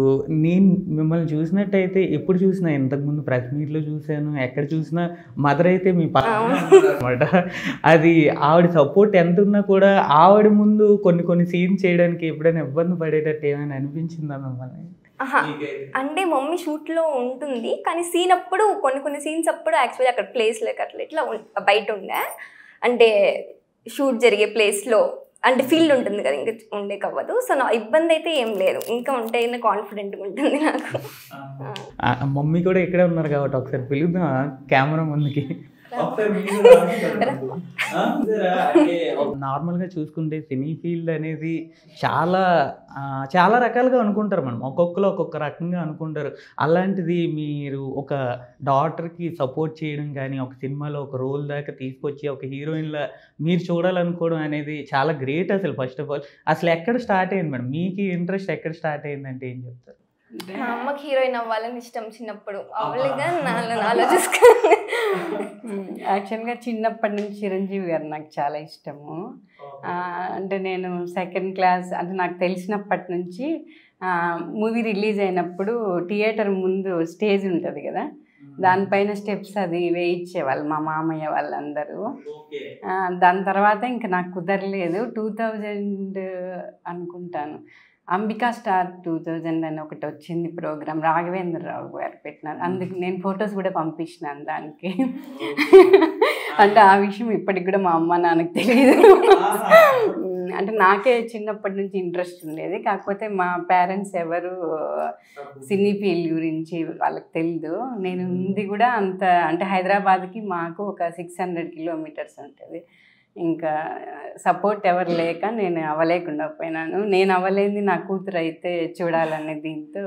నేను మిమ్మల్ని చూసినట్టయితే ఎప్పుడు చూసినా, ఇంతకుముందు ప్రెస్ మీట్లో చూశాను, ఎక్కడ చూసినా మదర్ అయితే మీ అనమాట. అది ఆవిడ సపోర్ట్ ఎంత ఉన్నా కూడా ఆవిడ ముందు కొన్ని సీన్స్ చేయడానికి ఎప్పుడైనా ఇబ్బంది పడేటట్టు ఏమైనా అనిపించిందా మిమ్మల్ని? అంటే మమ్మీ షూట్లో ఉంటుంది, కానీ సీన్ అప్పుడు కొన్ని సీన్స్ అప్పుడు యాక్చువల్లీ అక్కడ ప్లేస్ లేక అట్లా ఇట్లా బయట ఉండే, అంటే షూట్ జరిగే ప్లేస్లో అంటే ఫీల్డ్ ఉంటుంది కదా, ఇంకా ఉండే కవ్వదు. సో నా ఇబ్బంది అయితే ఏం లేదు, ఇంకా ఉంటే కాన్ఫిడెంట్గా ఉంటుంది నాకు. మమ్మీ కూడా ఇక్కడే ఉన్నారు కాబట్టి ఒకసారి పిలుద్దాం కెమెరా ముందుకి. నార్మల్గా చూసుకుంటే సినీ ఫీల్డ్ అనేది చాలా రకాలుగా అనుకుంటారు, మనం ఒక్కొక్కరు ఒక్కొక్క రకంగా అనుకుంటారు. అలాంటిది మీరు ఒక డాటర్కి సపోర్ట్ చేయడం కానీ, ఒక సినిమాలో ఒక రోల్ దాకా తీసుకొచ్చి ఒక హీరోయిన్లా మీరు చూడాలనుకోవడం అనేది చాలా గ్రేట్ అసలు. ఫస్ట్ ఆఫ్ ఆల్ అసలు ఎక్కడ స్టార్ట్ అయింది మేడం మీకు ఇంట్రెస్ట్, ఎక్కడ స్టార్ట్ అయిందంటే ఏం చెప్తారు? మా అమ్మకి హీరోయిన్ అవ్వాలని ఇష్టం చిన్నప్పుడు, అవ్వలేగా ఆలోచిస్తాను. యాక్చువల్గా చిన్నప్పటి నుంచి చిరంజీవి గారు నాకు చాలా ఇష్టము. అంటే నేను 2nd క్లాస్ అంటే నాకు తెలిసినప్పటి నుంచి మూవీ రిలీజ్ అయినప్పుడు థియేటర్ ముందు స్టేజ్ ఉంటుంది కదా, దానిపైన స్టెప్స్ అది వేయించేవాళ్ళు మా మామయ్య వాళ్ళందరూ. దాని తర్వాత ఇంకా నాకు కుదరలేదు. 2000 అనుకుంటాను, అంబికా స్టార్ 2000 అని ఒకటి వచ్చింది ప్రోగ్రామ్, రాఘవేంద్రరావు గారు పెట్టినారు. అందుకు నేను ఫొటోస్ కూడా పంపించినాను దానికి. అంటే ఆ విషయం ఇప్పటికి కూడా మా అమ్మ నాన్నకు తెలియదు. అంటే నాకే చిన్నప్పటి నుంచి ఇంట్రెస్ట్ ఉండేది, కాకపోతే మా పేరెంట్స్ ఎవరు సినీ ఫీల్డ్ గురించి వాళ్ళకి తెలియదు. నేను ఉంది కూడా అంత, అంటే హైదరాబాద్కి మాకు ఒక 600 కిలోమీటర్స్ ఉంటుంది. ఇంకా సపోర్ట్ ఎవరు లేక నేను అవ్వలేకుండా పోయినాను. నేను అవ్వలేని నా కూతురు అయితే చూడాలనే దీంతో.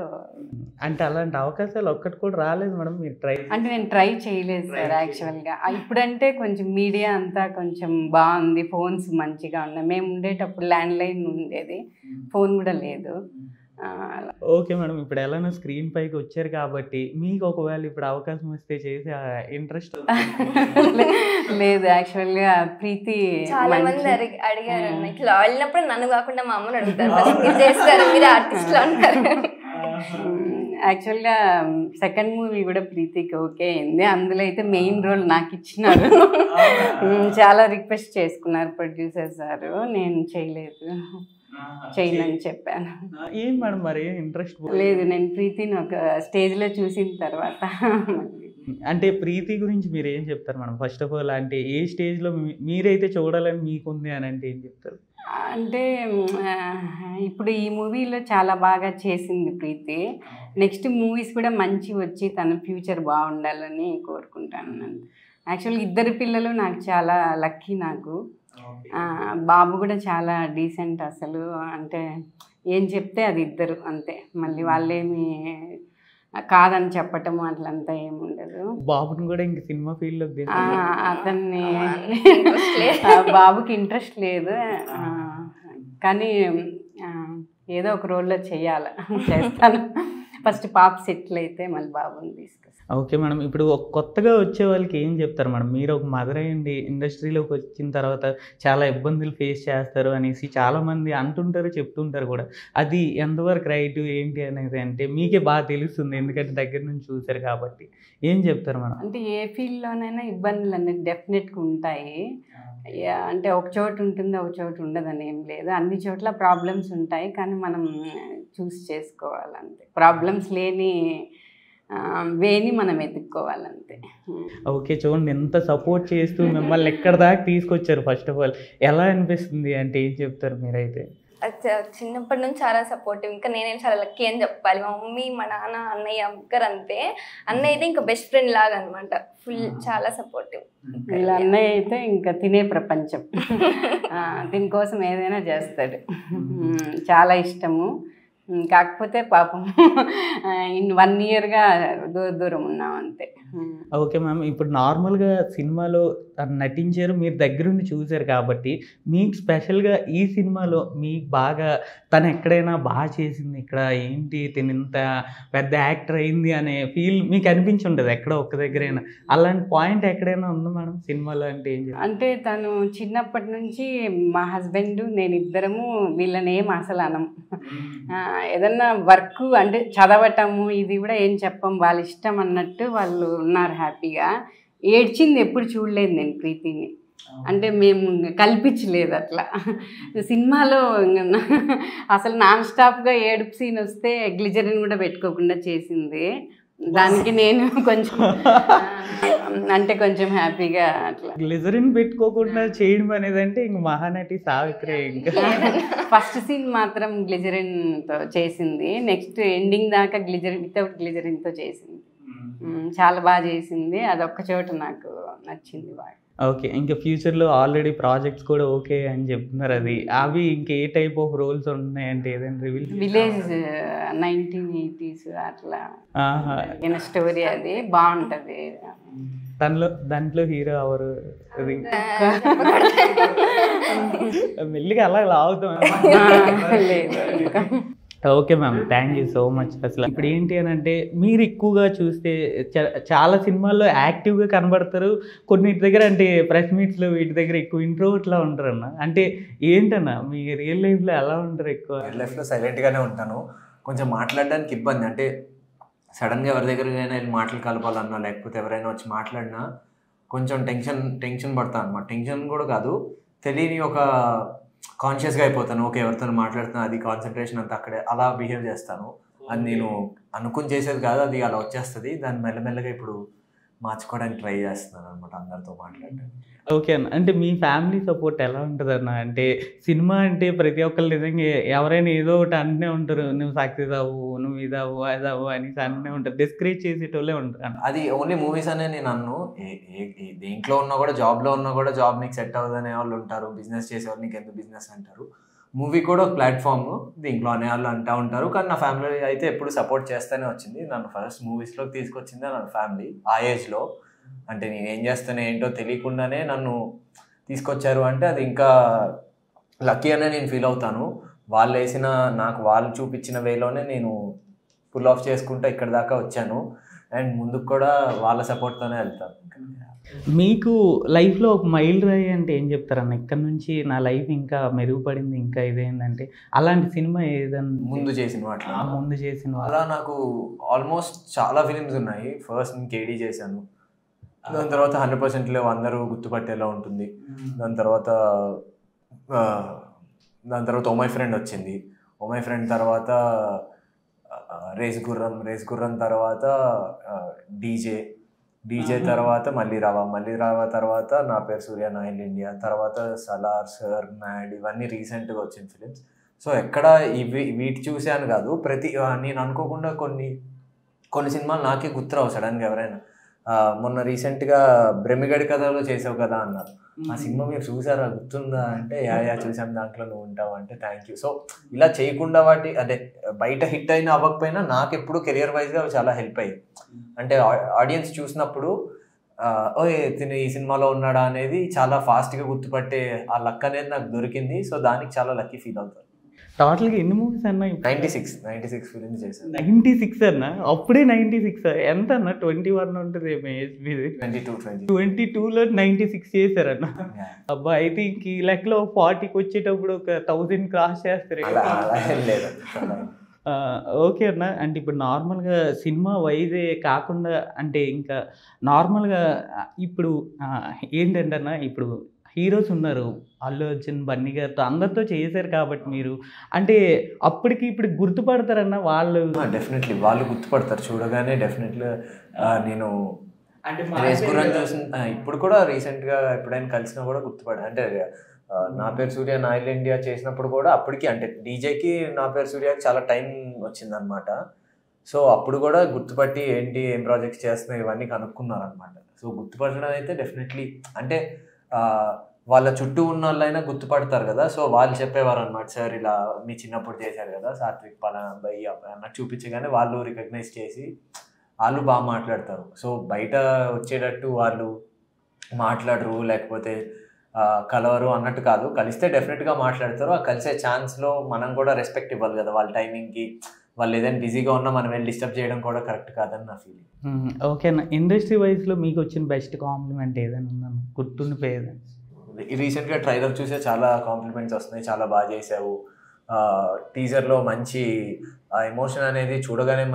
అంటే అలాంటి అవకాశాలు ఒక్కటి కూడా రాలేదు మేడం మీరు ట్రై? అంటే నేను ట్రై చేయలేదు సార్ యాక్చువల్గా. ఇప్పుడంటే కొంచెం మీడియా అంతా కొంచెం బాగుంది, ఫోన్స్ మంచిగా ఉన్నాయి. మేము ఉండేటప్పుడు ల్యాండ్లైన్ ఉండేది, ఫోన్ కూడా లేదు. ఓకే మేడం, ఇప్పుడు ఎలానో స్క్రీన్ పైకి వచ్చారు కాబట్టి మీకు ఒకవేళ ఇప్పుడు అవకాశం వస్తే చేసే ఇంట్రెస్ట్? లేదు యాక్చువల్గా ప్రీతి చాలా మంది అడిగారు ఇట్లా వెళ్ళినప్పుడు నన్ను కాకుండా మా అమ్మని అడుగుతారు, మీరు చేస్తారు, మీరు ఆర్టిస్ట్ లా ఉంటారు. యాక్చువల్గా సెకండ్ మూవీ కూడా ప్రీతికి ఓకే అయింది. అందులో అయితే మెయిన్ రోల్ నాకు ఇచ్చినారు. చాలా రిక్వెస్ట్ చేసుకున్నారు ప్రొడ్యూసర్ సార్, నేను చేయలేదు, చేయనని చెప్పాను. ఏం మేడం మరి ఇంట్రెస్ట్ లేదు, నేను ప్రీతిని ఒక స్టేజ్లో చూసిన తర్వాత. అంటే ప్రీతి గురించి మీరు ఏం చెప్తారు మేడం? ఫస్ట్ ఆఫ్ ఆల్ అంటే ఏ స్టేజ్లో మీరైతే చూడాలని మీకుంది అని అంటే ఏం చెప్తారు? అంటే ఇప్పుడు ఈ మూవీలో చాలా బాగా చేసింది ప్రీతి. నెక్స్ట్ మూవీస్ కూడా మంచి వచ్చి తన ఫ్యూచర్ బాగుండాలని కోరుకుంటాను. యాక్చువల్గా 2 పిల్లలు నాకు చాలా లక్కీ. నాకు బాబు కూడా చాలా డీసెంట్ అసలు, అంటే ఏం చెప్తే అది 2 అంతే, మళ్ళీ వాళ్ళేమి కాదని చెప్పటము అట్లంతా ఏమి ఉండదు. బాబుని కూడా ఇంక సినిమా ఫీల్డ్లోకి అతన్ని బాబుకి ఇంట్రెస్ట్ లేదు, కానీ ఏదో ఒక రోల్లో చేస్తాను. ఫస్ట్ పాప సెటిల్ అయితే మళ్ళీ బాబుని తీసుకొస్తాను. ఓకే మేడం, ఇప్పుడు కొత్తగా వచ్చే వాళ్ళకి ఏం చెప్తారు మేడం? మీరు ఒక మదర్ అయ్యండి ఇండస్ట్రీలోకి వచ్చిన తర్వాత చాలా ఇబ్బందులు ఫేస్ చేస్తారు అనేసి చాలామంది అంటుంటారు, చెప్తుంటారు కూడా. అది ఎంతవరకు రైట్ ఏంటి అనేది అంటే మీకే బాగా తెలుస్తుంది, ఎందుకంటే దగ్గర నుంచి చూసారు కాబట్టి. ఏం చెప్తారు మేడం? అంటే ఏ ఫీల్డ్లోనైనా ఇబ్బందులు అనేది డెఫినెట్గా ఉంటాయి. అంటే ఒక చోటు ఉంటుంది, ఒక చోటు ఉండదని ఏం లేదు, అన్ని చోట్ల ప్రాబ్లమ్స్ ఉంటాయి. కానీ మనం చూస్ చేసుకోవాలంతే, ప్రాబ్లమ్స్ లేని వేని మనం ఎదుర్కోవాలంతే. ఓకే, చూడండి ఎంత సపోర్ట్ చేస్తూ మిమ్మల్ని ఎక్కడ దాకా తీసుకొచ్చారు. ఫస్ట్ ఆఫ్ ఆల్ ఎలా అనిపిస్తుంది అంటే ఏం చెప్తారు మీరైతే? చిన్నప్పటి నుంచి చాలా సపోర్టివ్. ఇంకా నేనే చాలా లక్కీ అని చెప్పాలి. మా మమ్మీ, మా నాన్న, అన్నయ్య ముగ్గురు అంతే. అన్నయ్య అయితే ఇంకా బెస్ట్ ఫ్రెండ్ లాగా అనమాట, ఫుల్ చాలా సపోర్టివ్. ఇలా అన్నయ్య అయితే ఇంకా తినే ప్రపంచం, దీనికోసం ఏదైనా చేస్తాడు, చాలా ఇష్టము. కాకపోతే పాపం 1 ఇయర్గా దూరం ఉన్నాం అంతే. ఓకే మ్యామ్, ఇప్పుడు నార్మల్గా సినిమాలో నటించారు, మీరు దగ్గరుండి చూశారు కాబట్టి మీకు స్పెషల్గా ఈ సినిమాలో మీకు బాగా తను ఎక్కడైనా బాగా చేసింది, ఇక్కడ ఏంటి తను ఇంత పెద్ద యాక్టర్ అయింది అనే ఫీల్ మీకు అనిపించి ఉంటుంది ఎక్కడ ఒక్క దగ్గరైనా, అలాంటి పాయింట్ ఎక్కడైనా ఉందా మేడం సినిమాలో? అంటే ఏం అంటే తను చిన్నప్పటి నుంచి మా హస్బెండ్ నేను ఇద్దరము వీళ్ళని ఏం అసలు అనం, ఏదన్నా వర్క్ అంటే చదవటము ఇది కూడా ఏం చెప్పం, వాళ్ళ ఇష్టం అన్నట్టు వాళ్ళు ఉన్నారు హ్యాపీగా. ఏడ్చింది ఎప్పుడు చూడలేదు నేను ప్రీతిని, అంటే మేము కల్పించలేదు అట్లా. సినిమాలో అసలు నాన్ స్టాప్గా ఏడుపు సీన్ వస్తే గ్లిజరిన్ కూడా పెట్టుకోకుండా చేసింది, దానికి నేను కొంచెం అంటే కొంచెం హ్యాపీగా అట్లా. గ్లిజరిన్ పెట్టుకోకుండా చేయడం అనేది అంటే ఇంక మహానటి సావిత్రి. ఇంకా ఫస్ట్ సీన్ మాత్రం గ్లిజరిన్తో చేసింది, నెక్స్ట్ ఎండింగ్ దాకా వితౌట్ గ్లిజరిన్తో చేసింది. చాలా బాగా చేసింది, అదొక్క చోట నాకు నచ్చింది బాగా. ఓకే, ఇంకా ఫ్యూచర్లో ఆల్రెడీ ప్రాజెక్ట్స్ కూడా ఓకే అని చెప్తున్నారు, అవి ఇంకా ఏ టైప్ ఆఫ్ రోల్స్ ఉన్నాయంటే ఏదైనా రివీల్? విలేజ్ 1980s అట్లా స్టోరీ, అది బాగుంటుంది. దాంట్లో హీరో ఎవరు? మెల్లిగా అలా లాగుతాం. Okay ma'am, thank you so much. అసలు ఇప్పుడు ఏంటి అని అంటే మీరు ఎక్కువగా చూస్తే చాలా సినిమాల్లో యాక్టివ్గా కనబడతారు, కొన్నిటి దగ్గర అంటే ప్రెస్ మీట్స్లో వీటి దగ్గర ఎక్కువ ఇంట్రోవర్ట్లా ఉంటారన్న. అంటే ఏంటన్నా మీ రియల్ లైఫ్లో ఎలా ఉంటారు? ఎక్కువ రియల్ లైఫ్లో సైలెంట్గానే ఉంటాను, కొంచెం మాట్లాడడానికి ఇబ్బంది. అంటే సడన్గా ఎవరి దగ్గరైనా వెళ్ళి మాటలు కలపాలన్నా లేకపోతే ఎవరైనా వచ్చి మాట్లాడినా కొంచెం టెన్షన్ పడతాను అనమాట. టెన్షన్ కూడా కాదు, తెలియని ఒక కాన్షియస్గా అయిపోతాను. ఓకే, ఎవరితో మాట్లాడుతున్నా, అది కాన్సన్ట్రేషన్ అంతా అక్కడే, అలా బిహేవ్ చేస్తాను. అది నేను అనుకుని చేసేది కాదు, అది అలా వచ్చేస్తుంది. దాన్ని మెల్లమెల్లగా ఇప్పుడు మార్చుకోవడానికి ట్రై చేస్తున్నాను అనమాట, అందరితో మాట్లాడడానికి. ఓకే అన్న. అంటే మీ ఫ్యామిలీ సపోర్ట్ ఎలా ఉంటుందన్న? అంటే సినిమా అంటే ప్రతి ఒక్కరు నిజంగా ఎవరైనా ఏదో ఒకటి అంటూనే ఉంటారు, నువ్వు సక్సెస్ అవ్వు, నువ్వు ఇది అవ్వు, అది అవ్వు అనేసి అంటూనే ఉంటారు, డిస్కరేజ్ చేసేటోళ్ళే ఉంటారు అన్న. అది ఓన్లీ మూవీస్ అనే నేను అన్ను. దేంట్లో ఉన్నా కూడా, జాబ్లో ఉన్నా కూడా, జాబ్ నీకు సెట్ అవ్వదనే వాళ్ళు ఉంటారు, బిజినెస్ చేసేవాళ్ళు నీకు ఎందుకు బిజినెస్ అంటారు. మూవీ కూడా ఒక ప్లాట్ఫామ్, దీంట్లో అనే వాళ్ళు అంటూ ఉంటారు. కానీ నా ఫ్యామిలీ అయితే ఎప్పుడు సపోర్ట్ చేస్తూనే వచ్చింది. నన్ను ఫస్ట్ మూవీస్లోకి తీసుకొచ్చిందే నా ఫ్యామిలీ. ఆ ఏజ్లో అంటే నేను ఏం చేస్తానో ఏంటో తెలియకుండానే నన్ను తీసుకొచ్చారు అంటే అది ఇంకా లక్కీ అనే నేను ఫీల్ అవుతాను. వాళ్ళు వేసిన, నాకు వాళ్ళు చూపించిన వేలోనే నేను పుల్ ఆఫ్ చేసుకుంటూ ఇక్కడ దాకా వచ్చాను. అండ్ ముందుకు కూడా వాళ్ళ సపోర్ట్తోనే వెళ్తాను. మీకు లైఫ్లో ఒక మైల్ రాయి అంటే ఏం చెప్తారన్న? ఇక్కడ నుంచి నా లైఫ్ ఇంకా మెరుగుపడింది, ఇంకా ఇదేంటంటే అలాంటి సినిమా ఏదన్నా ముందు చేసిన వాటిలో ముందు చేసిన అలా నాకు ఆల్మోస్ట్ చాలా ఫిలిమ్స్ ఉన్నాయి. ఫస్ట్ నేను కేడీ చేశాను, దాని తర్వాత 100% లేవు అందరూ గుర్తుపట్టేలా ఉంటుంది, దాని తర్వాత ఓ మై ఫ్రెండ్ వచ్చింది, ఓ మై ఫ్రెండ్ తర్వాత రేస్ గుర్రం తర్వాత డీజే తర్వాత మళ్ళీ రావా తర్వాత నా పేరు సూర్య, నా ఇల్లు ఇండియా, తర్వాత సలార్, సర్, మ్యాడ్, ఇవన్నీ రీసెంట్గా వచ్చిన ఫిలిమ్స్. సో ఎక్కడ వీటి చూశాను కాదు, నేను అనుకోకుండా కొన్ని సినిమాలు నాకే గుర్తురావు సడన్గా. ఎవరైనా మొన్న రీసెంట్గా బ్రహ్మిగడి కథలో చేసావు కదా అన్నారు. ఆ సినిమా మీరు చూసారా, గుర్తుందా అంటే యా చూసాం, దాంట్లో నువ్వు ఉంటావు అంటే థ్యాంక్ యూ. సో ఇలా చేయకుండా అదే బయట హిట్ అయినా అవ్వకపోయినా నాకు ఎప్పుడు కెరియర్ వైజ్గా అవి చాలా హెల్ప్ అయ్యాయి. అంటే ఆడియన్స్ చూసినప్పుడు తిను ఈ సినిమాలో ఉన్నాడా అనేది చాలా ఫాస్ట్గా గుర్తుపట్టే ఆ లక్ అనేది నాకు దొరికింది. సో దానికి చాలా లక్కీ ఫీల్ అవుతాను. టోటల్గా ఎన్ని మూవీస్ అన్న? 96 ఫిలిమ్స్ చేశాను. 96 అన్న? అప్పుడే 96 ఎంత అన్న? 21 ఉంటుంది ఏజ్ మీది. 22లో 96 చేశారన్న. అబ్బా, అయితే ఇంక ఈ లెక్కలో 40కి వచ్చేటప్పుడు ఒక 1000 క్రాస్ చేస్తారు. ఓకే అన్న. అంటే ఇప్పుడు నార్మల్గా సినిమా వైజే కాకుండా అంటే ఇంకా నార్మల్గా ఇప్పుడు ఏంటంటే అన్న, ఇప్పుడు హీరోస్ ఉన్నారు, అల్లు అర్జున్, బన్నీ గారితో అందరితో చేశారు కాబట్టి మీరు అంటే అప్పటికి ఇప్పుడు గుర్తుపడతారన్న వాళ్ళు? డెఫినెట్లీ వాళ్ళు గుర్తుపడతారు చూడగానే. డెఫినెట్లీ నేను అంటే చూసిన ఇప్పుడు కూడా రీసెంట్గా ఎప్పుడైనా కలిసినా కూడా అంటే నా పేరు సూర్య, నా ఇల్లు ఇండియా చేసినప్పుడు కూడా అప్పటికి అంటే డీజేకి నా పేరు సూర్యకి చాలా టైం వచ్చిందనమాట. సో అప్పుడు కూడా గుర్తుపట్టి ఏం ప్రాజెక్ట్స్ చేస్తున్నాయి ఇవన్నీ కనుక్కున్నారు అనమాట. సో గుర్తుపట్టడం అయితే డెఫినెట్లీ అంటే వాళ్ళ చుట్టూ ఉన్న వాళ్ళైనా గుర్తుపడతారు కదా. సో వాళ్ళు చెప్పేవారు అనమాట, సార్ ఇలా మీ చిన్నప్పుడు చేశారు కదా, సాత్విక్ పలానా అబ్బాయి అన్నట్టు చూపించగానే వాళ్ళు రికగ్నైజ్ చేసి వాళ్ళు బాగా మాట్లాడతారు. సో బయట వచ్చేటట్టు వాళ్ళు మాట్లాడరు, లేకపోతే కలవరు అన్నట్టు కాదు, కలిస్తే డెఫినెట్గా మాట్లాడతారు. ఆ కలిసే ఛాన్స్లో మనం కూడా రెస్పెక్ట్ ఇవ్వాలి కదా వాళ్ళ టైమింగ్కి. వాళ్ళు ఏదైనా బిజీగా ఉన్నా మనం వెళ్ళి డిస్టర్బ్ చేయడం కూడా కరెక్ట్ కాదని నా ఫీలింగ్. ఓకే అన్న. ఇండస్ట్రీ వైజ్లో మీకు వచ్చిన బెస్ట్ కాంప్లిమెంట్ ఏదైనా ఉందన్న, గుర్తుండిపోయేది? రీసెంట్గా ట్రైలర్ చూసే చాలా కాంప్లిమెంట్స్ వస్తున్నాయి, చాలా బాగా చేసావు, టీజర్లో మంచి ఎమోషన్ అనేది చూడగానే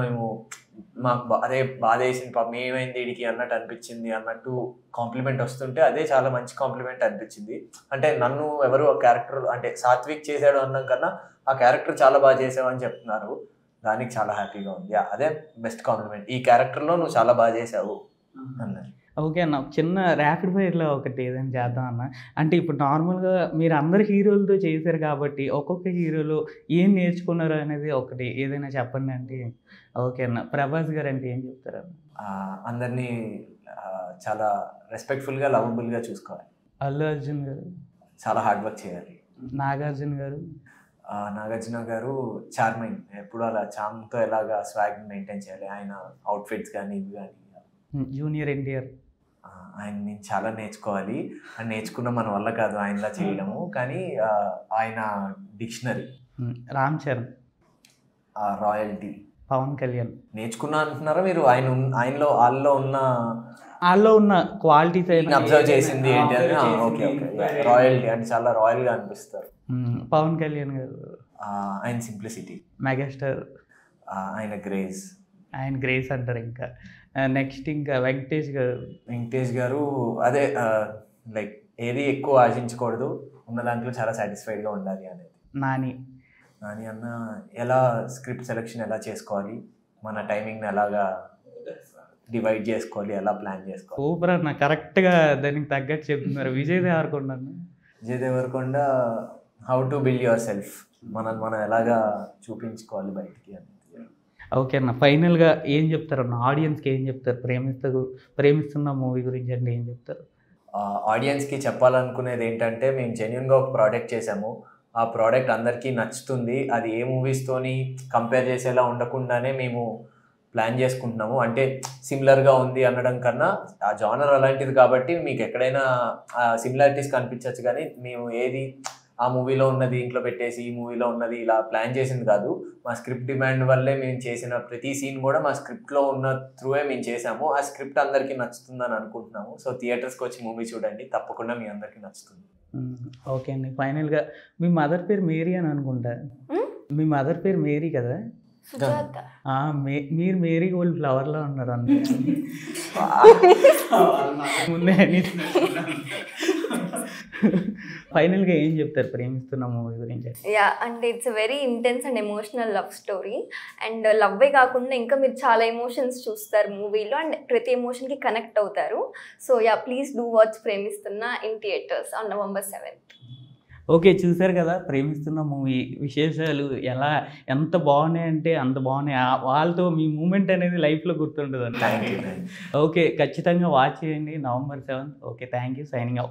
మాకు అదే బాధ వేసింది, మేమైంది వీడికి అన్నట్టు అనిపించింది అన్నట్టు కాంప్లిమెంట్ వస్తుంటే అదే చాలా మంచి కాంప్లిమెంట్ అనిపించింది. అంటే నన్ను ఎవరు ఆ క్యారెక్టర్ అంటే సాత్విక్ చేశాడు అన్నాం కన్నా ఆ క్యారెక్టర్ చాలా బాగా చేసావు అని చెప్తున్నారు, దానికి చాలా హ్యాపీగా ఉంది. అదే బెస్ట్ కాంప్లిమెంట్, ఈ క్యారెక్టర్లో నువ్వు చాలా బాగా చేసావు అన్నది. ఓకే అన్న. చిన్న ర్యాపిడ్ ఫైర్లో ఒకటి ఏదైనా చేద్దాం అన్న. అంటే ఇప్పుడు నార్మల్గా మీరు అందరు హీరోలతో చేశారు కాబట్టి ఒక్కొక్క హీరోలో ఏం నేర్చుకున్నారు అనేది ఒకటి ఏదైనా చెప్పండి అంటే. ఓకే అన్న. ప్రభాస్ గారు అంటే ఏం చెప్తారు అన్న? అందరినీ చాలా రెస్పెక్ట్ఫుల్గా, లవబుల్గా చూసుకోవాలి. అల్లు అర్జున్ గారు చాలా హార్డ్ వర్క్ చేయాలి. నాగార్జున గారు చార్మైన్, ఎప్పుడు అలా చామ్తో ఎలాగా స్వాగ్ మెయింటైన్ చేయాలి, ఆయన అవుట్ఫిట్స్ కానీ ఇవి కానీ. జూనియర్ ఎన్టీఆర్, ఆయన నేను చాలా నేర్చుకోవాలి, అని నేర్చుకున్న మన వల్ల కాదు ఆయనలా చేయడము, కానీ ఆయన డిక్షనరీ. రామ్ చరణ్, రాయల్టీ. పవన్ కళ్యాణ్ నేర్చుకున్నా అంటున్నారా మీరు? వాళ్ళలో ఉన్న క్వాలిటీస్ అబ్జర్వ్ చేసింది ఏంటి అని? ఓకే రాయల్టీ అంటే చాలా రాయల్గా అనిపిస్తారు. పవన్ కళ్యాణ్ గారు, ఆయన సింప్లిసిటీ. మెగాస్టార్ ఆయన గ్రేస్. ఆయన గ్రేస్ అంటారు. ఇంకా నెక్స్ట్ ఇంకా వెంకటేష్ గారు అదే లైక్ ఏది ఎక్కువ ఆశించకూడదు, ఉన్న దాంట్లో చాలా సాటిస్ఫైడ్గా ఉండాలి అనేది. నాని అన్న ఎలా స్క్రిప్ట్ సెలెక్షన్ ఎలా చేసుకోవాలి, మన టైమింగ్ని ఎలాగా డివైడ్ చేసుకోవాలి, ఎలా ప్లాన్ చేసుకోవాలి. సూపర్ అన్న, కరెక్ట్గా దానికి తగ్గట్టు చెప్తున్నారు. Vijay Deverakonda how to build yourself, మనం ఎలాగా చూపించుకోవాలి బయటికి అనేది. ఓకే అన్న, ఫైనల్గా ఏం చెప్తారు అన్న ఆడియన్స్కి? ఏం చెప్తారు ప్రేమిస్తున్న మూవీ గురించి అంటే ఏం చెప్తారు? ఆడియన్స్కి చెప్పాలనుకునేది ఏంటంటే, మేము జెన్యున్గా ఒక ప్రోడక్ట్ చేసాము, ఆ ప్రోడక్ట్ అందరికీ నచ్చుతుంది. అది ఏ మూవీస్తోని కంపేర్ చేసేలా ఉండకుండానే మేము ప్లాన్ చేసుకుంటున్నాము. అంటే సిమిలర్గా ఉంది అనడం కన్నా ఆ జానర్ అలాంటిది కాబట్టి మీకు ఎక్కడైనా సిమిలారిటీస్ కనిపించవచ్చు, కానీ మేము ఏది ఆ మూవీలో ఉన్నది ఇంట్లో పెట్టేసి ఈ మూవీలో ఉన్నది ఇలా ప్లాన్ చేసింది కాదు. మా స్క్రిప్ట్ డిమాండ్ వల్లే మేము చేసిన ప్రతి సీన్ కూడా మా స్క్రిప్ట్లో ఉన్న త్రూవే మేము చేసాము. ఆ స్క్రిప్ట్ అందరికీ నచ్చుతుందని అనుకుంటున్నాము. సో థియేటర్స్కి వచ్చి మూవీ చూడండి, తప్పకుండా మీ అందరికీ నచ్చుతుంది. ఓకే అండి, ఫైనల్గా మీ మదర్ పేరు మేరీ అని అనుకుంటా. మీ మదర్ పేరు మేరీ కదా? మీరు మేరీ గోల్డ్ ఫ్లవర్లో ఉన్నారు అంతే. ముందే ఫైనల్గా ఏం చెప్తారు ప్రేమిస్తున్న మూవీ గురించి? అంటే it's very intense and emotional love story. And లవ్వే కాకుండా ఇంకా మీరు చాలా ఎమోషన్స్ చూస్తారు మూవీలో, అండ్ ప్రతి ఎమోషన్కి కనెక్ట్ అవుతారు. So please do watch Premistunna in theatres on November 7th. Okay, చూసారు కదా ప్రేమిస్తున్న మూవీ విశేషాలు ఎంత బాగున్నాయంటే అంత బాగున్నాయి. వాళ్ళతో మీ మూమెంట్ అనేది లైఫ్లో గుర్తుంటుంది. ఓకే, ఖచ్చితంగా వాచ్ చేయండి November 7th. Okay, thank you, signing out.